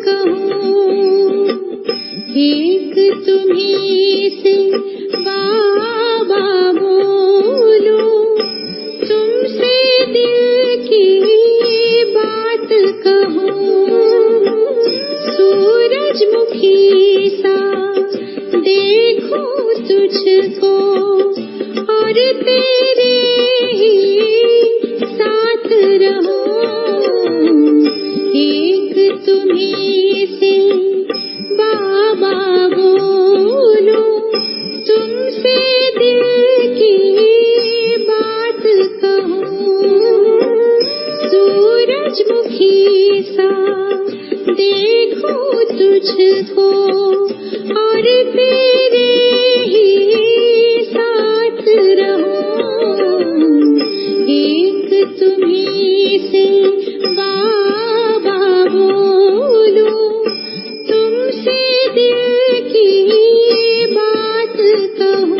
कहूँ, एक तुम्हीं से बाबा बोलूं, तुमसे दिल की बात कहूँ। सूरजमुखी सा देखूं तुझको और तेरे ही साथ रहूं, एक तुम्हीं से बाबा बोलूं, तुमसे दिल की बात कहूँ। सूरजमुखी सा देखूं तुझको और तेरे ही साथ रहूं, एक तुम्हीं से बाबा बोलूं, तुमसे दिल की बात कहूँ।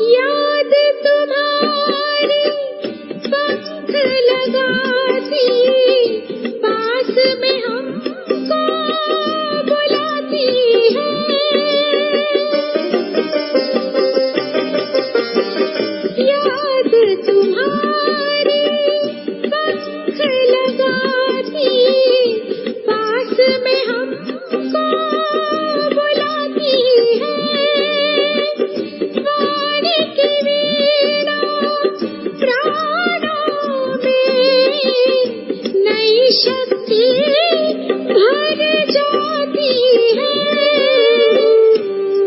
याद तुम्हारी पंख लगाती, पास में हमको बुलाती है। याद तुम्हारी पंख लगाती, पास में हमको बुलाती है। वाणी की वीणा प्राणों में नई शक्ति भर जाती है।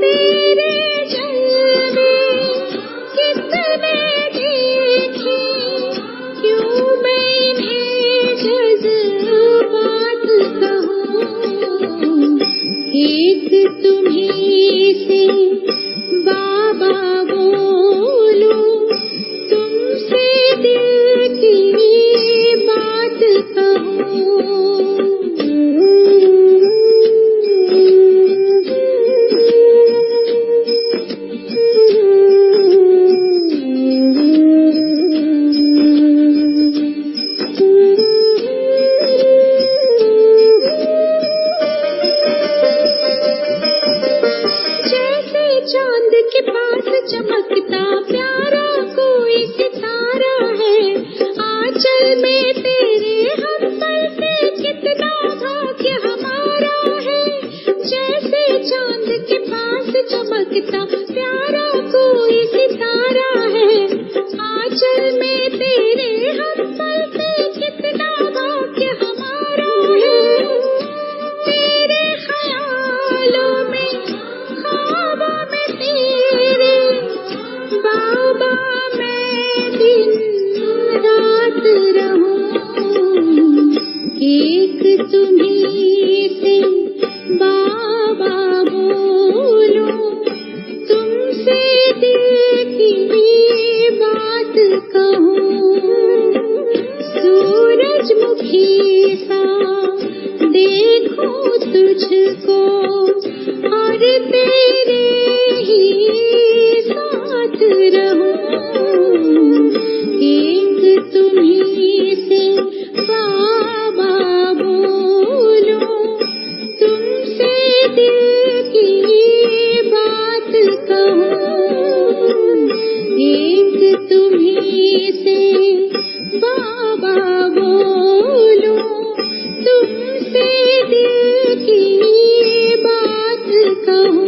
तेरे जलवे कितने देखे, क्यों मैं इन्हें जज्बात कहूँ, एक तुम्हीं से बाबा बोलूं, तुमसे दिल की बात कहूँ। जैसे चांद के पास चमकता प्यारा कोई सितारा है, आंचल में तेरे हम पलते कितना भाग्य हमारा है। जैसे चांद के पास चमकता प्यारा कोई सितारा है, आंचल में तेरे हम पलते कितना भाग्य हमारा है। तेरे ख्यालों में ख्वाबों में तेरे बाबा मैं दिन रात रहूं, एक तुम्हीं से बाबा बोलूं, तुमसे दिल की बात कहूँ। सूरजमुखी सा देखूं तुझको और तेरे ही साथ रहूं, एक तुम्हीं से बाबा बोलूं, तुमसे दिल की बात कहूँ, एक तुम्हीं से बाबा बोलूं, तुमसे दिल की बात कहूँ।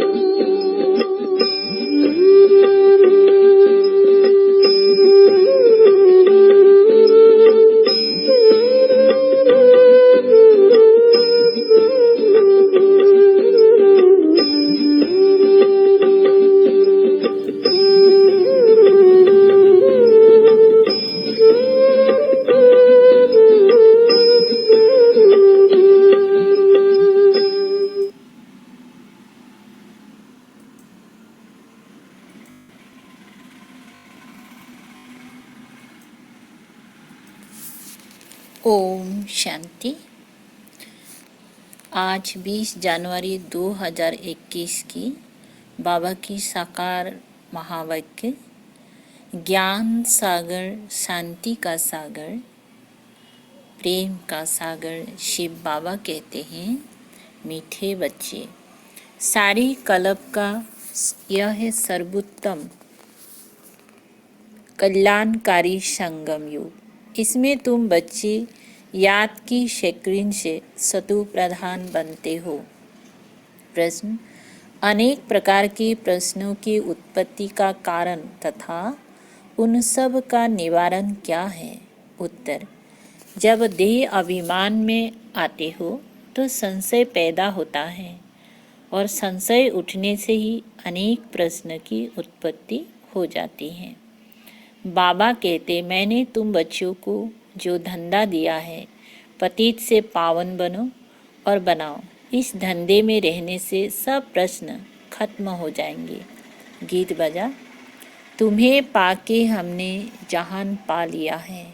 ओम शांति। आज 20 जनवरी 2021 की बाबा की साकार महावाक्य, ज्ञान सागर, शांति का सागर, प्रेम का सागर शिव बाबा कहते हैं, मीठे बच्चे, सारी कल्प का यह है सर्वोत्तम कल्याणकारी संगम युग। इसमें तुम बच्चे याद की शक्रिन से सतु प्रधान बनते हो। प्रश्न: अनेक प्रकार के प्रश्नों की उत्पत्ति का कारण तथा उन सब का निवारण क्या है? उत्तर: जब देह अभिमान में आते हो तो संशय पैदा होता है और संशय उठने से ही अनेक प्रश्न की उत्पत्ति हो जाती है। बाबा कहते, मैंने तुम बच्चों को जो धंधा दिया है, पतित से पावन बनो और बनाओ। इस धंधे में रहने से सब प्रश्न खत्म हो जाएंगे। गीत बजा। तुम्हें पाके हमने जहान पा लिया है।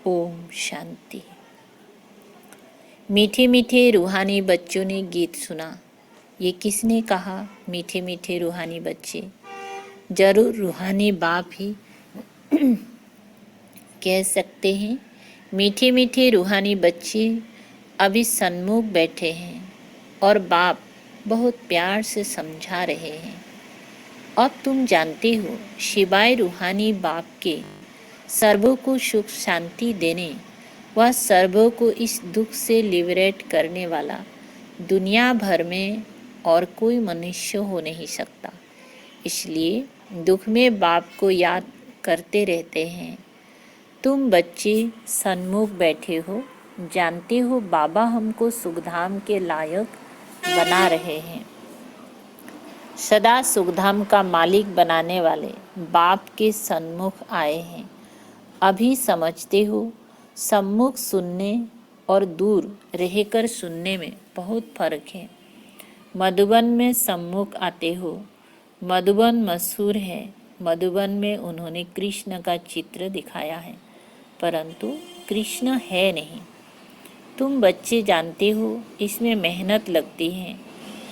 ओम शांति। मीठे मीठे रूहानी बच्चों ने गीत सुना। ये किसने कहा? मीठे मीठे रूहानी बच्चे। जरूर रूहानी बाप ही कह सकते हैं। मीठे मीठे रूहानी बच्चे अभी सन्मुख बैठे हैं और बाप बहुत प्यार से समझा रहे हैं। अब तुम जानते हो, शिवाय रूहानी बाप के सर्वों को सुख शांति देने व सर्वों को इस दुख से लिबरेट करने वाला दुनिया भर में और कोई मनुष्य हो नहीं सकता। इसलिए दुख में बाप को याद करते रहते हैं। तुम बच्चे सन्मुख बैठे हो, जानते हो बाबा हमको सुखधाम के लायक बना रहे हैं। सदा सुखधाम का मालिक बनाने वाले बाप के सन्मुख आए हैं। अभी समझते हो, सम्मुख सुनने और दूर रहकर सुनने में बहुत फर्क है। मधुबन में सम्मुख आते हो। मधुबन मशहूर है। मधुबन में उन्होंने कृष्ण का चित्र दिखाया है, परंतु कृष्ण है नहीं। तुम बच्चे जानते हो, इसमें मेहनत लगती है।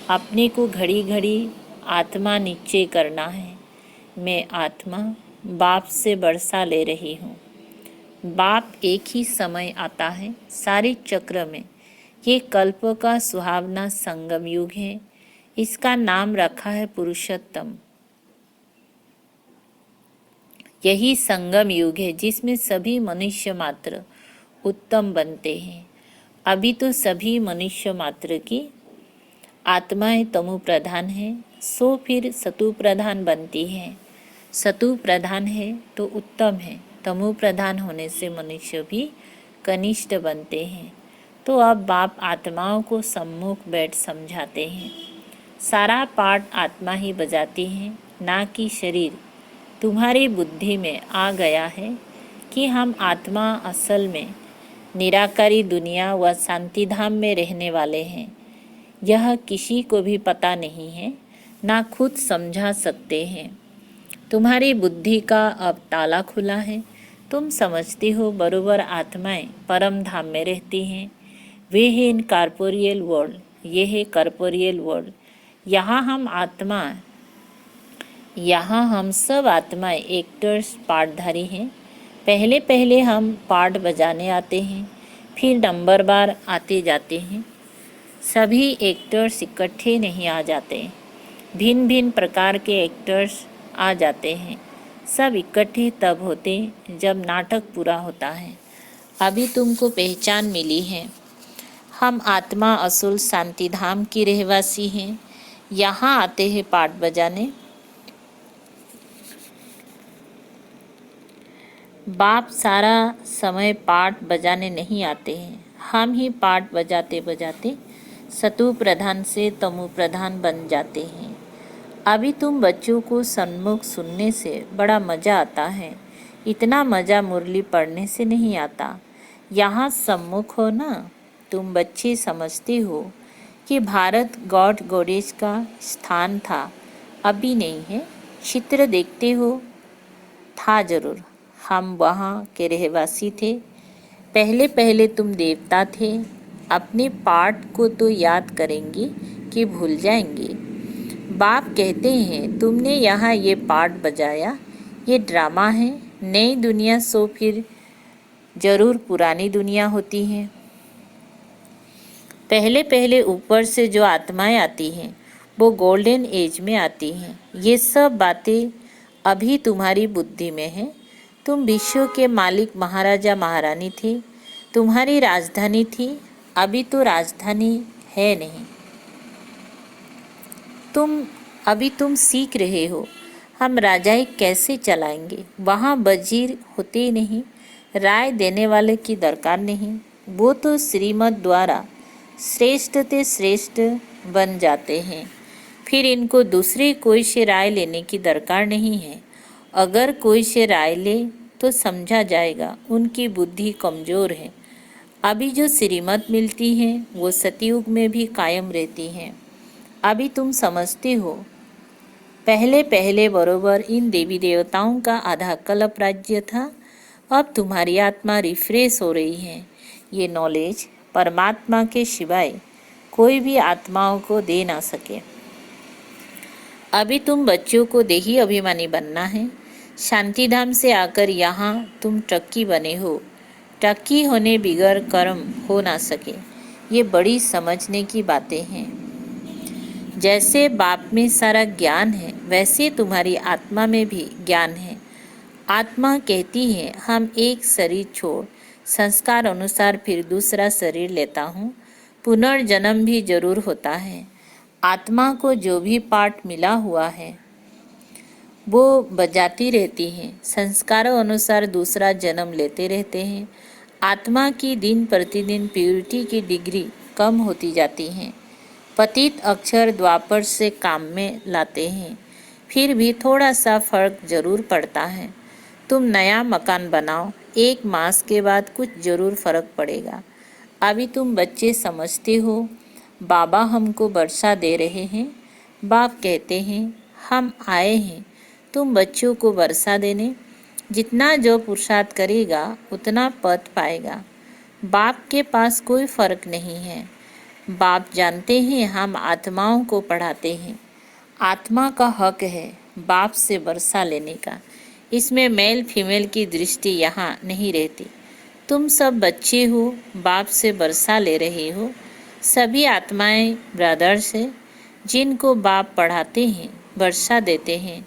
अपने को घड़ी घड़ी आत्मा नीचे करना है। मैं आत्मा बाप से बरसा ले रही हूँ। बाप एक ही समय आता है सारे चक्र में। ये कल्प का सुहावना संगम युग है। इसका नाम रखा है पुरुषोत्तम। यही संगम युग है जिसमें सभी मनुष्य मात्र उत्तम बनते हैं। अभी तो सभी मनुष्य मात्र की आत्माएं तमु प्रधान है, सो फिर सतु प्रधान बनती हैं। सतु प्रधान है तो उत्तम है। तमु प्रधान होने से मनुष्य भी कनिष्ठ बनते हैं। तो अब बाप आत्माओं को सम्मुख बैठ समझाते हैं। सारा पाठ आत्मा ही बजाती है, ना कि शरीर। तुम्हारी बुद्धि में आ गया है कि हम आत्मा असल में निराकारी दुनिया व शांतिधाम में रहने वाले हैं। यह किसी को भी पता नहीं है, ना खुद समझा सकते हैं। तुम्हारी बुद्धि का अब ताला खुला है। तुम समझते हो बरोबर आत्माएं परम धाम में रहती हैं। वे हैं इन कॉर्पोरियल वर्ल्ड, ये है कॉर्पोरियल वर्ल्ड। यहाँ हम सब आत्माएं एक्टर्स पार्टधारी हैं। पहले पहले हम पार्ट बजाने आते हैं, फिर नंबर बार आते जाते हैं। सभी एक्टर्स इकट्ठे नहीं आ जाते, भिन्न भिन्न प्रकार के एक्टर्स आ जाते हैं। सब इकट्ठे तब होते जब नाटक पूरा होता है। अभी तुमको पहचान मिली है। हम आत्मा असुल शांतिधाम की रहवासी हैं। यहाँ आते हैं पाठ बजाने। बाप सारा समय पाठ बजाने नहीं आते हैं। हम ही पाठ बजाते बजाते सतु प्रधान से तमु प्रधान बन जाते हैं। अभी तुम बच्चों को सन्मुख सुनने से बड़ा मज़ा आता है। इतना मज़ा मुरली पढ़ने से नहीं आता। यहाँ सम्मुख हो ना। तुम बच्चे समझते हो कि भारत गॉड गॉडेस का स्थान था, अभी नहीं है। चित्र देखते हो, था जरूर। हम वहाँ के रहवासी थे। पहले पहले तुम देवता थे, अपने पाठ को तो याद करेंगे कि भूल जाएंगे। बाप कहते हैं तुमने यहाँ ये पाठ बजाया, ये ड्रामा है। नई दुनिया सो फिर जरूर पुरानी दुनिया होती है। पहले पहले ऊपर से जो आत्माएं आती हैं वो गोल्डन एज में आती हैं। ये सब बातें अभी तुम्हारी बुद्धि में हैं। तुम विश्व के मालिक महाराजा महारानी थे, तुम्हारी राजधानी थी, अभी तो राजधानी है नहीं। अभी तुम सीख रहे हो हम राजाई कैसे चलाएंगे। वहाँ वजीर होते ही नहीं, राय देने वाले की दरकार नहीं, वो तो श्रीमत द्वारा श्रेष्ठ ते श्रेष्ठ बन जाते हैं। फिर इनको दूसरे कोई से राय लेने की दरकार नहीं है। अगर कोई से राय ले तो समझा जाएगा उनकी बुद्धि कमज़ोर है। अभी जो श्रीमत मिलती है वो सतयुग में भी कायम रहती हैं। अभी तुम समझते हो पहले पहले बरोबर इन देवी देवताओं का आधा कल्प राज्य था। अब तुम्हारी आत्मा रिफ्रेश हो रही है। ये नॉलेज परमात्मा के सिवाय कोई भी आत्माओं को दे ना सके। अभी तुम बच्चों को देही अभिमानी बनना है। शांतिधाम से आकर यहाँ तुम टक्की बने हो। टक्की होने बिगर कर्म हो ना सके। ये बड़ी समझने की बातें हैं। जैसे बाप में सारा ज्ञान है वैसे तुम्हारी आत्मा में भी ज्ञान है। आत्मा कहती है हम एक शरीर छोड़ संस्कार अनुसार फिर दूसरा शरीर लेता हूँ। पुनर्जन्म भी जरूर होता है। आत्मा को जो भी पाठ मिला हुआ है वो बजाती रहती हैं। संस्कारों अनुसार दूसरा जन्म लेते रहते हैं। आत्मा की दिन प्रतिदिन प्योरिटी की डिग्री कम होती जाती है। पतित अक्षर द्वापर से काम में लाते हैं, फिर भी थोड़ा सा फर्क जरूर पड़ता है। तुम नया मकान बनाओ, एक मास के बाद कुछ जरूर फर्क पड़ेगा। अभी तुम बच्चे समझते हो बाबा हमको वर्षा दे रहे हैं। बाप कहते हैं हम आए हैं तुम बच्चों को वर्षा देने। जितना जो पुरुषार्थ करेगा उतना पद पाएगा। बाप के पास कोई फर्क नहीं है। बाप जानते हैं हम आत्माओं को पढ़ाते हैं। आत्मा का हक है बाप से वर्षा लेने का। इसमें मेल फीमेल की दृष्टि यहाँ नहीं रहती। तुम सब बच्चे हो, बाप से वर्षा ले रहे हो। सभी आत्माएं ब्रदर्स हैं जिनको बाप पढ़ाते हैं, वर्षा देते हैं।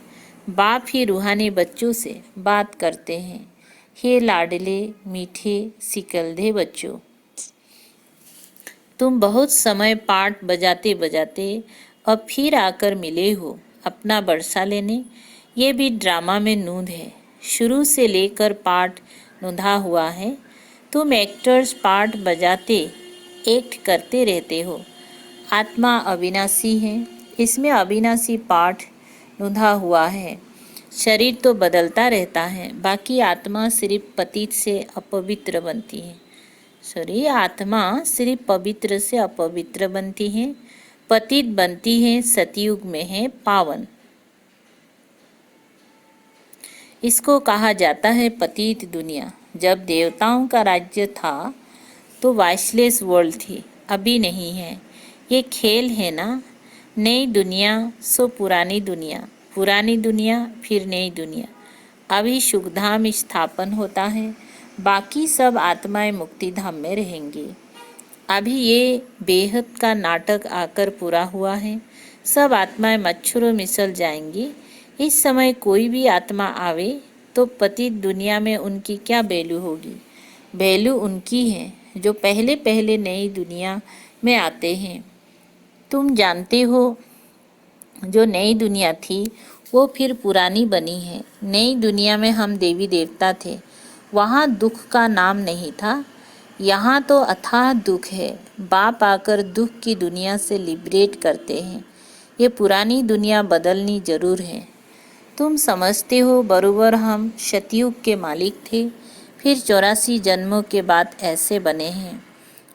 बाप ही रूहानी बच्चों से बात करते हैं। हे लाडले मीठे सिकलधे बच्चों, तुम बहुत समय पाठ बजाते बजाते अब फिर आकर मिले हो अपना वर्षा लेने। ये भी ड्रामा में नूंद है। शुरू से लेकर पाठ नूंधा हुआ है। तुम एक्टर्स पाठ बजाते एक्ट करते रहते हो। आत्मा अविनाशी है, इसमें अविनाशी पाठ नूंधा हुआ है। शरीर तो बदलता रहता है, बाकी आत्मा सिर्फ पतित से अपवित्र बनती है। आत्मा सिर्फ पवित्र से अपवित्र बनती है, पतित बनती है, सतयुग में है पावन। इसको कहा जाता है पतित दुनिया। जब देवताओं का राज्य था तो वाइसलेस वर्ल्ड थी, अभी नहीं है। ये खेल है ना, नई दुनिया सो पुरानी दुनिया, पुरानी दुनिया फिर नई दुनिया। अभी सुखधाम स्थापन होता है, बाकी सब आत्माएं मुक्तिधाम में रहेंगी। अभी ये बेहद का नाटक आकर पूरा हुआ है। सब आत्माएं मच्छरों मिसल जाएंगी। इस समय कोई भी आत्मा आवे तो पतित दुनिया में उनकी क्या वैल्यू होगी। वैल्यू उनकी है जो पहले पहले नई दुनिया में आते हैं। तुम जानते हो जो नई दुनिया थी वो फिर पुरानी बनी है। नई दुनिया में हम देवी देवता थे, वहाँ दुख का नाम नहीं था। यहाँ तो अथाह दुख है। बाप आकर दुख की दुनिया से लिबरेट करते हैं। ये पुरानी दुनिया बदलनी जरूर है। तुम समझते हो बरोबर हम सतयुग के मालिक थे, फिर 84 जन्मों के बाद ऐसे बने हैं।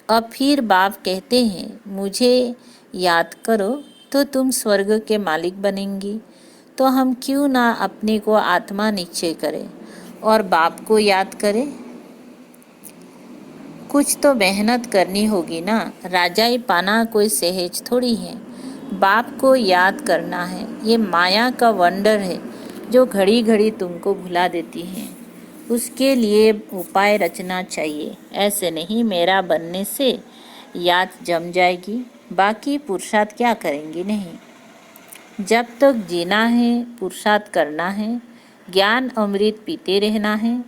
अब फिर बाप कहते हैं मुझे याद करो तो तुम स्वर्ग के मालिक बनेंगी। तो हम क्यों ना अपने को आत्मा निश्चय करें और बाप को याद करें। कुछ तो मेहनत करनी होगी ना। राजाई पाना कोई सहज थोड़ी है। बाप को याद करना है। ये माया का वंडर है जो घड़ी घड़ी तुमको भुला देती है। उसके लिए उपाय रचना चाहिए। ऐसे नहीं मेरा बनने से याद जम जाएगी, बाकी पुरुषार्थ क्या करेंगे नहीं। जब तक जीना है पुरुषार्थ करना है, ज्ञान अमृत पीते रहना है।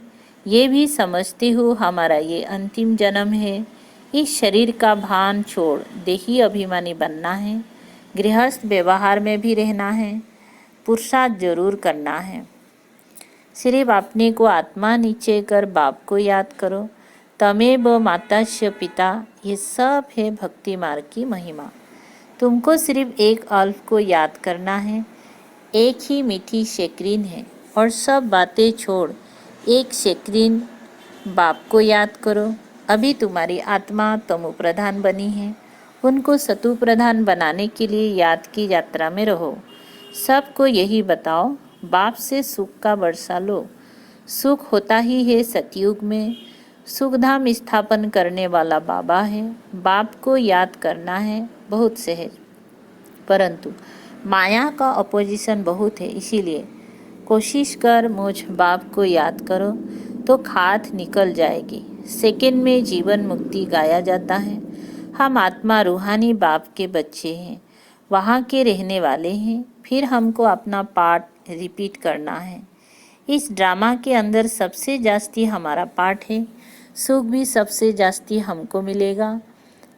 ये भी समझते हो हमारा ये अंतिम जन्म है। इस शरीर का भान छोड़ देही अभिमानी बनना है। गृहस्थ व्यवहार में भी रहना है। पुरुषार्थ जरूर करना है। सिर्फ अपने को आत्मा नीचे कर बाप को याद करो। तमेव माताश्य पिता, ये सब है भक्ति मार्ग की महिमा। तुमको सिर्फ एक अल्फ को याद करना है। एक ही मीठी शेकरीन है और सब बातें छोड़ एक शेकरीन बाप को याद करो। अभी तुम्हारी आत्मा तमो प्रधान बनी है। उनको सतु प्रधान बनाने के लिए याद की यात्रा में रहो। सबको यही बताओ, बाप से सुख का वर्षा लो। सुख होता ही है सतयुग में। सुखधाम स्थापन करने वाला बाबा है। बाप को याद करना है बहुत सहज, परंतु माया का अपोजिशन बहुत है। इसीलिए कोशिश कर मुझ बाप को याद करो तो खाद निकल जाएगी। सेकंड में जीवन मुक्ति गाया जाता है। हम आत्मा रूहानी बाप के बच्चे हैं, वहाँ के रहने वाले हैं। फिर हमको अपना पार्ट रिपीट करना है। इस ड्रामा के अंदर सबसे जास्ती हमारा पार्ट है। सुख भी सबसे जास्ती हमको मिलेगा।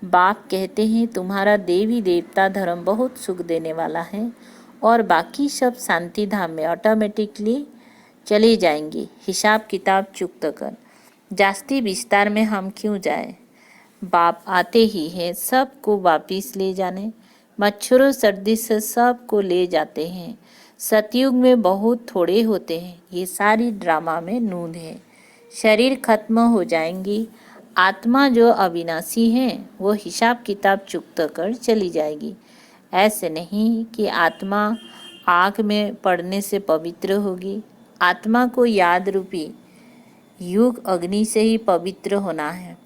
बाप कहते हैं तुम्हारा देवी देवता धर्म बहुत सुख देने वाला है और बाकी सब शांति धाम में ऑटोमेटिकली चले जाएंगे। हिसाब किताब चुकता कर। जास्ती विस्तार में हम क्यों जाए। बाप आते ही हैं सबको वापिस ले जाने। मच्छरों सर्दी से सबको ले जाते हैं। सतयुग में बहुत थोड़े होते हैं। ये सारी ड्रामा में नूंद है। शरीर खत्म हो जाएंगी। आत्मा जो अविनाशी है वो हिसाब किताब चुकता कर चली जाएगी। ऐसे नहीं कि आत्मा आग में पड़ने से पवित्र होगी। आत्मा को याद रूपी युग अग्नि से ही पवित्र होना है।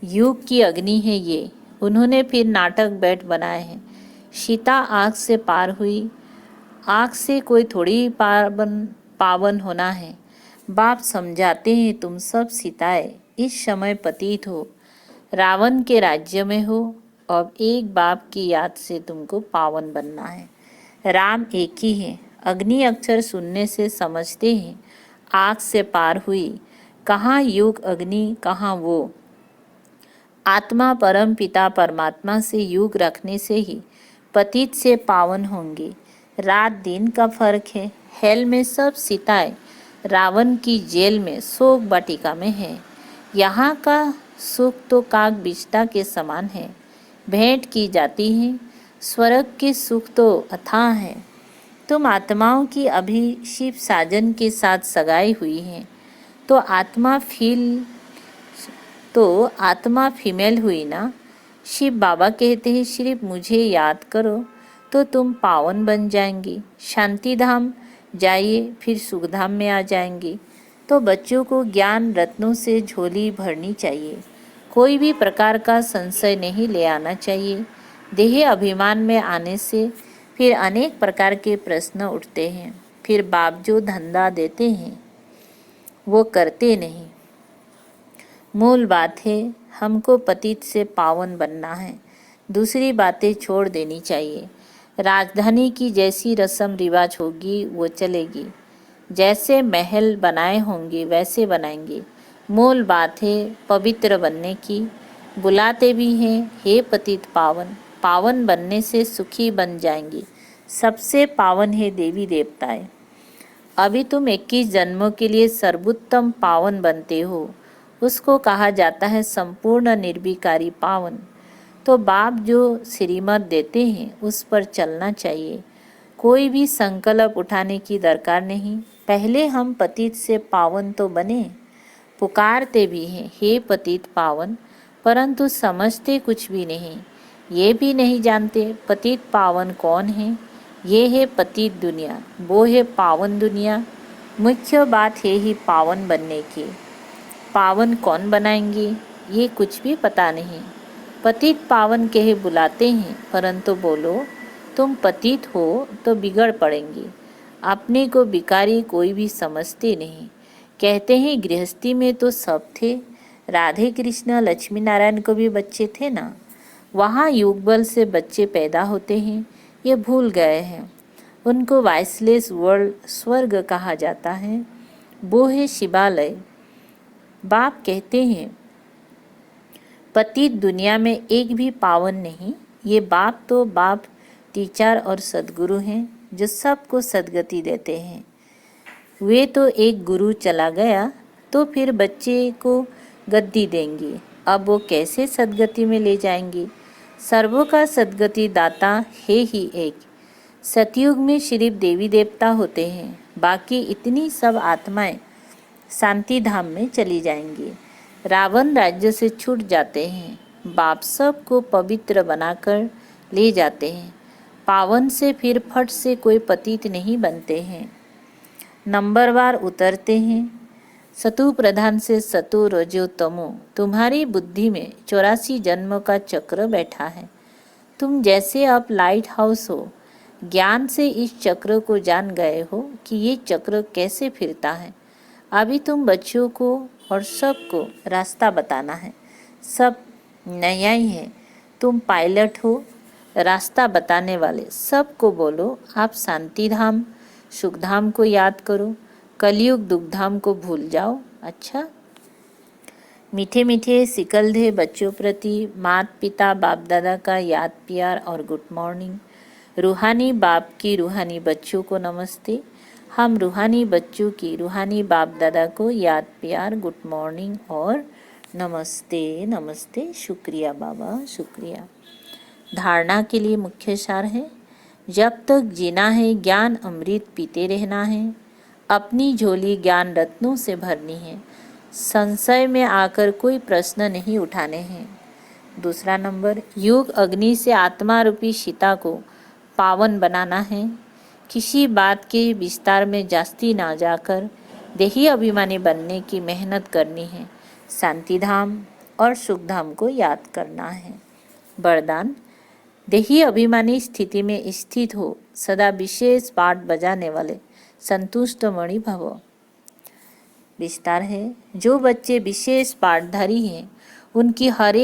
युग की अग्नि है ये। उन्होंने फिर नाटक बैठ बनाए हैं। सीता आग से पार हुई। आग से कोई थोड़ी पावन होना है। बाप समझाते हैं तुम सब सीताएं इस समय पतित हो, रावण के राज्य में हो। अब एक बाप की याद से तुमको पावन बनना है। राम एक ही है। अग्नि अक्षर सुनने से समझते हैं आग से पार हुई। कहाँ युग अग्नि, कहाँ वो आत्मा। परम पिता परमात्मा से युग रखने से ही पतित से पावन होंगे। रात दिन का फर्क है। हेल में सब सीताएं रावण की जेल में शोक वाटिका में है। यहाँ का सुख तो काग बिस्टा के समान है, भेंट की जाती है। स्वर्ग के सुख तो अथाह है। तुम आत्माओं की अभी शिव साजन के साथ सगाई हुई है तो आत्मा फीमेल हुई ना। शिव बाबा कहते हैं सिर्फ मुझे याद करो तो तुम पावन बन जाएंगी। शांति धाम जाइए फिर सुखधाम में आ जाएंगी। तो बच्चों को ज्ञान रत्नों से झोली भरनी चाहिए। कोई भी प्रकार का संशय नहीं ले आना चाहिए। देह अभिमान में आने से फिर अनेक प्रकार के प्रश्न उठते हैं। फिर बाप जो धंधा देते हैं वो करते नहीं। मूल बात है हमको पतित से पावन बनना है। दूसरी बातें छोड़ देनी चाहिए। राजधानी की जैसी रस्म रिवाज होगी वो चलेगी। जैसे महल बनाए होंगे वैसे बनाएंगे। मूल बात है पवित्र बनने की। बुलाते भी हैं हे पतित पावन। पावन बनने से सुखी बन जाएंगे। सबसे पावन है देवी देवताएं। अभी तुम 21 जन्मों के लिए सर्वोत्तम पावन बनते हो। उसको कहा जाता है संपूर्ण निर्विकारी पावन। तो बाप जो श्रीमत देते हैं उस पर चलना चाहिए। कोई भी संकल्प उठाने की दरकार नहीं। पहले हम पतित से पावन तो बने। पुकारते भी हैं हे पतित पावन, परंतु समझते कुछ भी नहीं। ये भी नहीं जानते पतित पावन कौन है। ये है पतित दुनिया, वो है पावन दुनिया। मुख्य बात है ही पावन बनने की। पावन कौन बनाएंगे? ये कुछ भी पता नहीं। पतित पावन कहे बुलाते हैं, परंतु बोलो तुम पतित हो तो बिगड़ पड़ेंगे। अपने को भिखारी कोई भी समझते नहीं। कहते हैं गृहस्थी में तो सब थे, राधे कृष्ण लक्ष्मी नारायण को भी बच्चे थे ना। वहाँ युगबल से बच्चे पैदा होते हैं, ये भूल गए हैं। उनको वाइसलेस वर्ल्ड स्वर्ग कहा जाता है, वो है शिवालय। बाप कहते हैं पतित दुनिया में एक भी पावन नहीं। ये बाप तो बाप टीचर और सद्गुरु हैं जो सबको सद्गति देते हैं। वे तो एक गुरु चला गया तो फिर बच्चे को गद्दी देंगे, अब वो कैसे सद्गति में ले जाएंगे। सर्वों का सद्गति दाता है ही एक। सतयुग में सिर्फ देवी देवता होते हैं, बाकी इतनी सब आत्माएं शांति धाम में चली जाएंगी। रावण राज्य से छूट जाते हैं, बाप सबको पवित्र बनाकर ले जाते हैं। पावन से फिर फट से कोई पतित नहीं बनते हैं, नंबरवार उतरते हैं। सतु प्रधान से सतु रजो तमो। तुम्हारी बुद्धि में 84 जन्म का चक्र बैठा है। तुम जैसे अब लाइट हाउस हो, ज्ञान से इस चक्र को जान गए हो कि ये चक्र कैसे फिरता है। अभी तुम बच्चों को और सबको रास्ता बताना है। सब नया ही है, तुम पायलट हो, रास्ता बताने वाले। सबको बोलो आप शांति धाम सुख धाम को याद करो, कलयुग दुख धाम को भूल जाओ। अच्छा, मीठे मीठे सिकलधे बच्चों प्रति माता पिता बाप दादा का याद प्यार और गुड मॉर्निंग। रूहानी बाप की रूहानी बच्चों को नमस्ते। हम रूहानी बच्चों की रूहानी बाप दादा को याद प्यार गुड मॉर्निंग और नमस्ते नमस्ते। शुक्रिया बाबा, शुक्रिया। धारणा के लिए मुख्य सार है, जब तक जीना है ज्ञान अमृत पीते रहना है। अपनी झोली ज्ञान रत्नों से भरनी है, संशय में आकर कोई प्रश्न नहीं उठाने हैं। दूसरा नंबर, युग अग्नि से आत्मा रूपी सीता को पावन बनाना है। किसी बात के विस्तार में जास्ती ना जाकर देही अभिमानी बनने की मेहनत करनी है। शांति धाम और सुख धाम को याद करना है। वरदान, देही अभिमानी स्थिति में स्थित हो, सदा विशेष पाठ बजाने वाले संतुष्ट मणि भव। विस्तार है, जो बच्चे विशेष पाठधारी हैं उनकी हर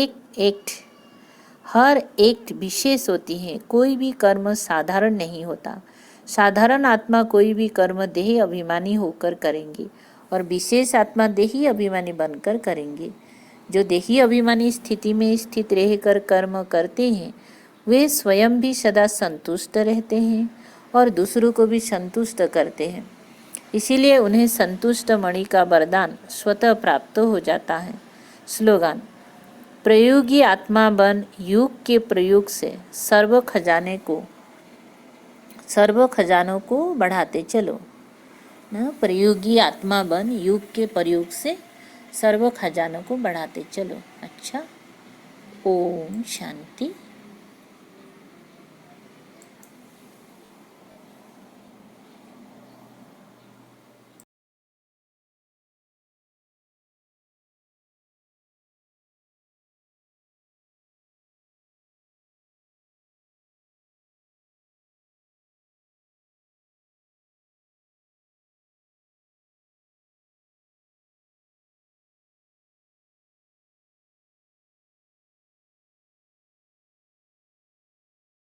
एक विशेष होती है। कोई भी कर्म साधारण नहीं होता। साधारण आत्मा कोई भी कर्म देही अभिमानी होकर करेंगे और विशेष आत्मा देही अभिमानी बनकर करेंगे। जो देही अभिमानी स्थिति में स्थित रहकर कर्म करते हैं वे स्वयं भी सदा संतुष्ट रहते हैं और दूसरों को भी संतुष्ट करते हैं। इसीलिए उन्हें संतुष्ट मणि का वरदान स्वतः प्राप्त हो जाता है। स्लोगन, प्रयोगी आत्मा बन युग के प्रयोग से सर्व खजानों को बढ़ाते चलो ना। प्रयोगी आत्मा बन युग के प्रयोग से सर्व खजानों को बढ़ाते चलो। अच्छा, ओम शांति।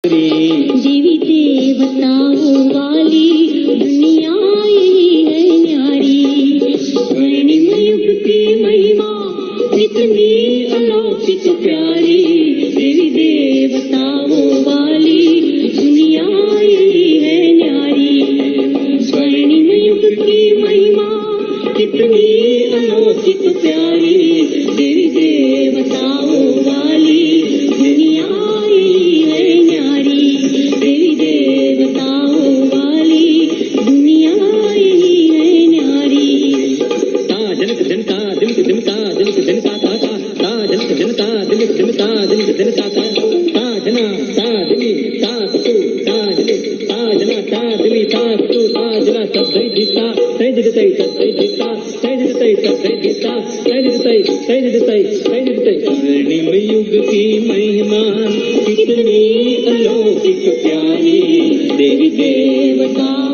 देवी देवताओं वाली दुनिया यही है न्यारी। स्वर्णिम युग की महिमा इतनी अलौकिक प्यारी। देवी देवताओं वाली दुनिया यही है न्यारी। स्वर्णिम युग की महिमा इतनी अलौकिक प्यारी। देवी देवताओं वाली दुनिया यही है न्यारी। देवी देवताओं वाली दुनिया यही है न्यारी। ता जनक जनता दिलक जनता दिलक जनता ता ता जनक जनता दिलक जनता दिलक जनता ता जना ता दिली ता तू ता दिली ता जना ता दिली ता तू ता जना सब दिता सै दिता सै दिता सै दिता सै दिता स्वर्णिम युग की महिमा कितनी अलौकिक प्यारी, देवी देवता